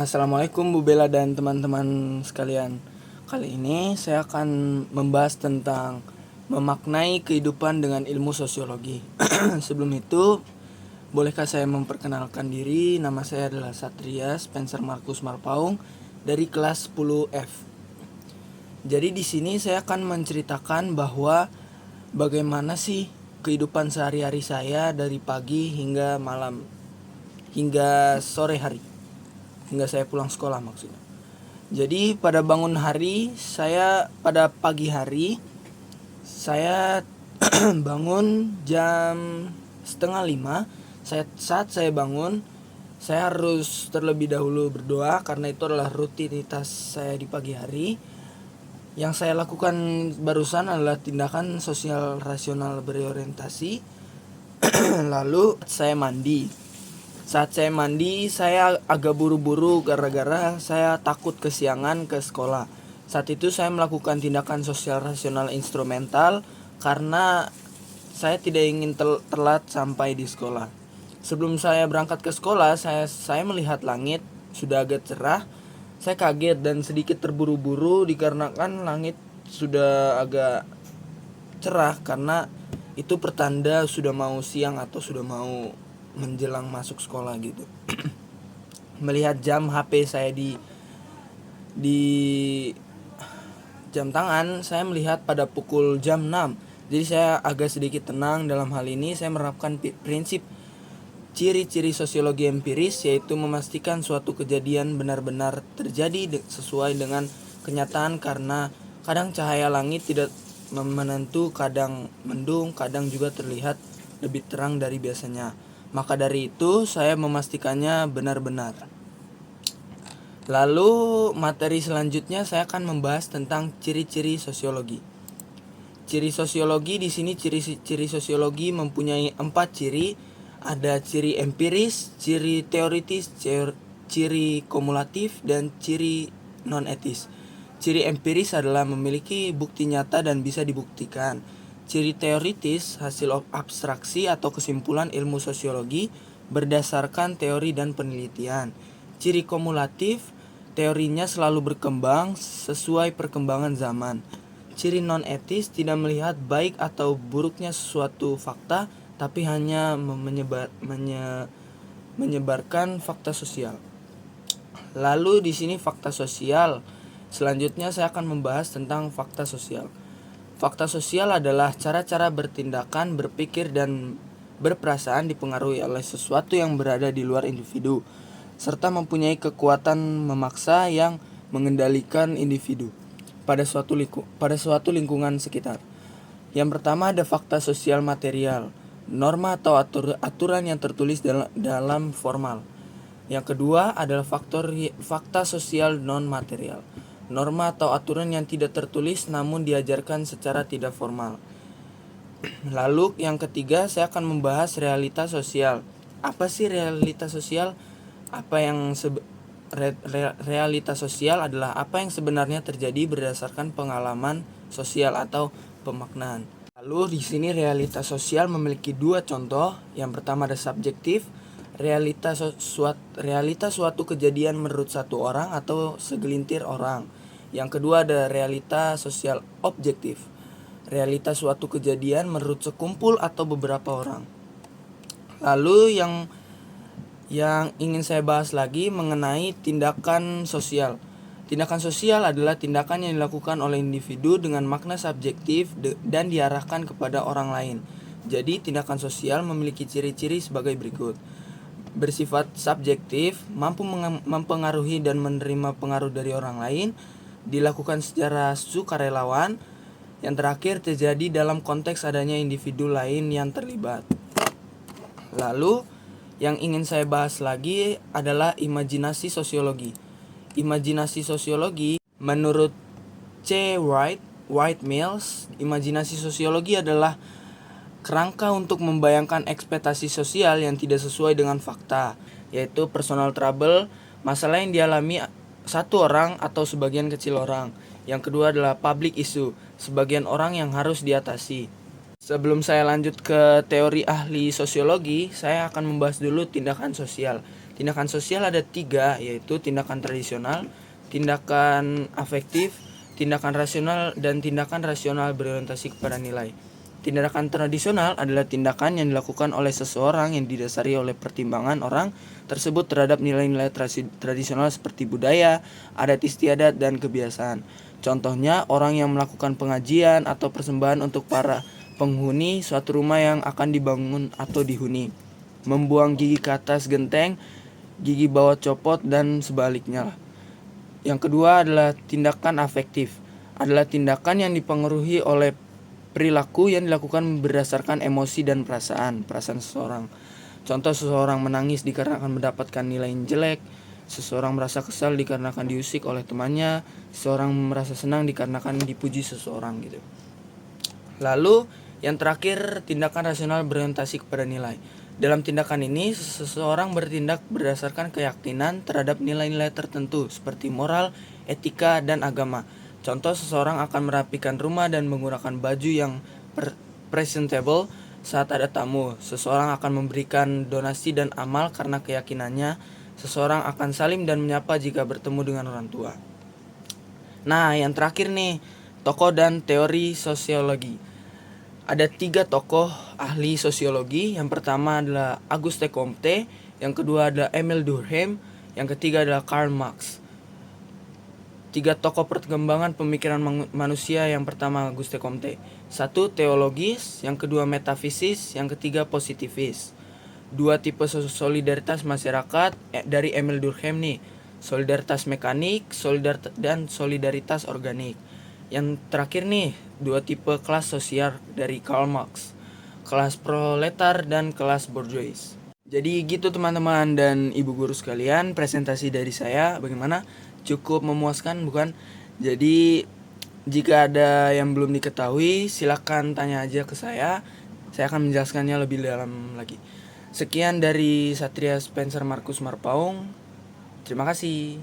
Assalamualaikum Bu Bella dan teman-teman sekalian. Kali ini saya akan membahas tentang memaknai kehidupan dengan ilmu sosiologi. Sebelum itu, bolehkah saya memperkenalkan diri? Nama saya adalah Satria Spencer Markus Marpaung dari kelas 10F. Jadi di sini saya akan menceritakan bahwa bagaimana sih kehidupan sehari-hari saya dari pagi hingga malam, hingga sore hari, hingga saya pulang sekolah maksudnya. Jadi pada pagi hari saya bangun jam setengah 5. Saat saya bangun, saya harus terlebih dahulu berdoa karena itu adalah rutinitas saya di pagi hari. Yang saya lakukan barusan adalah tindakan sosial rasional berorientasi. Lalu saya mandi. Saat saya mandi, saya agak buru-buru gara-gara saya takut kesiangan ke sekolah. Saat itu saya melakukan tindakan sosial rasional instrumental karena saya tidak ingin telat sampai di sekolah. Sebelum saya berangkat ke sekolah, saya melihat langit sudah agak cerah. Saya kaget dan sedikit terburu-buru dikarenakan langit sudah agak cerah karena itu pertanda sudah mau siang atau sudah mau menjelang masuk sekolah gitu. Melihat jam HP saya di jam tangan, saya melihat pada pukul jam 6. Jadi saya agak sedikit tenang. Dalam hal ini saya menerapkan prinsip ciri-ciri sosiologi empiris, yaitu memastikan suatu kejadian benar-benar terjadi sesuai dengan kenyataan, karena kadang cahaya langit tidak menentu, kadang mendung, kadang juga terlihat lebih terang dari biasanya. Maka dari itu saya memastikannya benar-benar. Lalu materi selanjutnya saya akan membahas tentang ciri-ciri sosiologi. Ciri sosiologi di sini ciri sosiologi mempunyai 4 ciri. Ada ciri empiris, ciri teoritis, ciri kumulatif, dan ciri non-etis. Ciri empiris adalah memiliki bukti nyata dan bisa dibuktikan. Ciri teoritis hasil abstraksi atau kesimpulan ilmu sosiologi berdasarkan teori dan penelitian. Ciri kumulatif, teorinya selalu berkembang sesuai perkembangan zaman. Ciri non-etis tidak melihat baik atau buruknya sesuatu fakta, tapi hanya menyebarkan fakta sosial. Lalu di sini fakta sosial. Selanjutnya saya akan membahas tentang fakta sosial. Fakta sosial adalah cara-cara bertindakan, berpikir, dan berperasaan dipengaruhi oleh sesuatu yang berada di luar individu, serta mempunyai kekuatan memaksa yang mengendalikan individu pada suatu lingkungan sekitar. Yang pertama ada fakta sosial material, norma atau aturan yang tertulis dalam formal. Yang kedua adalah fakta sosial non material, norma atau aturan yang tidak tertulis namun diajarkan secara tidak formal. Lalu yang ketiga saya akan membahas realitas sosial. Apa sih realitas sosial? Realitas sosial adalah apa yang sebenarnya terjadi berdasarkan pengalaman sosial atau pemaknaan. Lalu di sini realitas sosial memiliki 2 contoh. Yang pertama ada subjektif, realitas suatu kejadian menurut satu orang atau segelintir orang. Yang kedua ada realitas sosial objektif, realitas suatu kejadian menurut sekumpul atau beberapa orang. Lalu yang ingin saya bahas lagi mengenai tindakan sosial. Tindakan sosial adalah tindakan yang dilakukan oleh individu dengan makna subjektif dan diarahkan kepada orang lain. Jadi tindakan sosial memiliki ciri-ciri sebagai berikut. Bersifat subjektif, mampu mempengaruhi dan menerima pengaruh dari orang lain, dilakukan secara sukarelawan. Yang terakhir terjadi dalam konteks adanya individu lain yang terlibat. Lalu yang ingin saya bahas lagi adalah imajinasi sosiologi. Imajinasi sosiologi menurut C. White Mills, imajinasi sosiologi adalah kerangka untuk membayangkan ekspektasi sosial yang tidak sesuai dengan fakta, yaitu personal trouble, masalah yang dialami satu orang atau sebagian kecil orang. Yang kedua adalah public issue, sebagian orang yang harus diatasi. Sebelum saya lanjut ke teori ahli sosiologi, saya akan membahas dulu tindakan sosial. Tindakan sosial ada 3, yaitu tindakan tradisional, tindakan afektif, tindakan rasional, dan tindakan rasional berorientasi kepada nilai. Tindakan tradisional adalah tindakan yang dilakukan oleh seseorang yang didasari oleh pertimbangan orang tersebut terhadap nilai-nilai tradisional seperti budaya, adat istiadat, dan kebiasaan. Contohnya, orang yang melakukan pengajian atau persembahan untuk para penghuni suatu rumah yang akan dibangun atau dihuni, membuang gigi ke atas genteng, gigi bawah copot, dan sebaliknya. Yang kedua adalah tindakan afektif. Adalah tindakan yang dipengaruhi oleh perilaku yang dilakukan berdasarkan emosi dan perasaan seseorang. Contoh, seseorang menangis dikarenakan mendapatkan nilai yang jelek, seseorang merasa kesal dikarenakan diusik oleh temannya, seseorang merasa senang dikarenakan dipuji seseorang gitu. Lalu yang terakhir, tindakan rasional berorientasi kepada nilai. Dalam tindakan ini, seseorang bertindak berdasarkan keyakinan terhadap nilai-nilai tertentu seperti moral, etika, dan agama. Contoh, seseorang akan merapikan rumah dan menggunakan baju yang presentable saat ada tamu. Seseorang akan memberikan donasi dan amal karena keyakinannya. Seseorang akan salim dan menyapa jika bertemu dengan orang tua. Nah, yang terakhir nih, tokoh dan teori sosiologi. Ada 3 tokoh ahli sosiologi. Yang pertama adalah Auguste Comte, yang kedua adalah Emile Durkheim, yang ketiga adalah Karl Marx. 3 tokoh perkembangan pemikiran manusia. Yang pertama Auguste Comte, 1 teologis, yang kedua metafisis, yang ketiga positivis. 2 tipe solidaritas masyarakat dari Emile Durkheim nih, solidaritas mekanik, dan solidaritas organik. Yang terakhir nih, 2 tipe kelas sosial dari Karl Marx, kelas proletar dan kelas bourgeois. Jadi gitu teman-teman dan ibu guru sekalian, presentasi dari saya bagaimana? Cukup memuaskan bukan? Jadi jika ada yang belum diketahui, silakan tanya aja ke saya akan menjelaskannya lebih dalam lagi. Sekian dari Satria Spencer Markus Marpaung. Terima kasih.